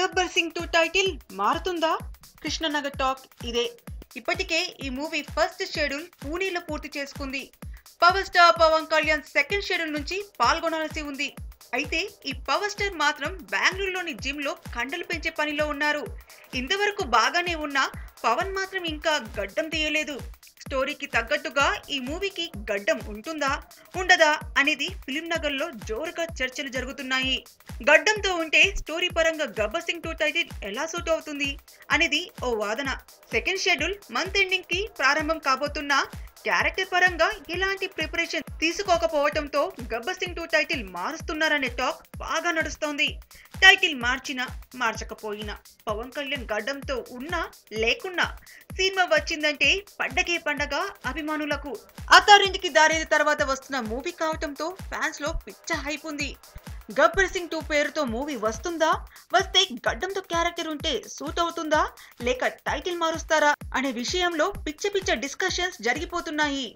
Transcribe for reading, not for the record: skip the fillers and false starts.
Gabbar Singh 2 title మారుతుందా? Krishnanagar talk ఇదే. ఇప్పటికే ఈ మూవీ ఫస్ట్ షెడ్యూల్ పూణేలో పూర్తి చేసుకుంది. Power star Pawan Kalyan second schedule నుంచి పాల్గొనాల్సి ఉంది. అయితే ఈ పవర్ స్టార్ మాత్రం బెంగళూరులోని జిమ్ లో కండలు పెంచే పనిలో ఉన్నారు. ఇంతవరకు బాగానే ఉన్న పవన్ మాత్రం ఇంకా గడ్డం తీయలేదు. స్టోరీకి తగ్గట్టుగా ఈ మూవీకి గడ్డం ఉంటుందా ఉండదా అనేది ఫిలిం నగర్ లో జోరుగా చర్చలు జరుగుతున్నాయి. గడ్డంతో ఉంటే స్టోరీ పరంగా గబ్బర్ సింగ్ 2 టైటిల్ ఎలా సూట్ అవుతుంది అనేది ఓ వాదన. సెకండ్ షెడ్యూల్ మంత్ ఎండింగ్ కి ప్రారంభం కాబోతున్నా క్యారెక్టర్ పరంగా ఎలాంటి ప్రిపరేషన్ తీసుకోకపోవడంతో గబ్బర్ సింగ్ 2 టైటిల్ మారుస్తున్నారనే టాక్ బాగా నడుస్తోంది. టైటిల్ మార్చినా మార్చకపోయినా పవన్ కళ్యాణ్ గడ్డంతో ఉన్నా లేకున్నా సినిమా వచ్చిందంటే పండగే పండగ అభిమానులకు. అత్తారింటికి దారేది తర్వాత వస్తున్న మూవీ కావటంతో ఫ్యాన్స్ లో పిచ్చ హైప్ ఉంది. గబ్బర్ సింగ్ 2 పేరుతో మూవీ వస్తుందా, వస్తే గడ్డంతో క్యారెక్టర్ ఉంటే సూట్ అవుతుందా లేక టైటిల్ మారుస్తారా అనే విషయంలో పిచ్చ డిస్కషన్స్ జరిగిపోతున్నాయి.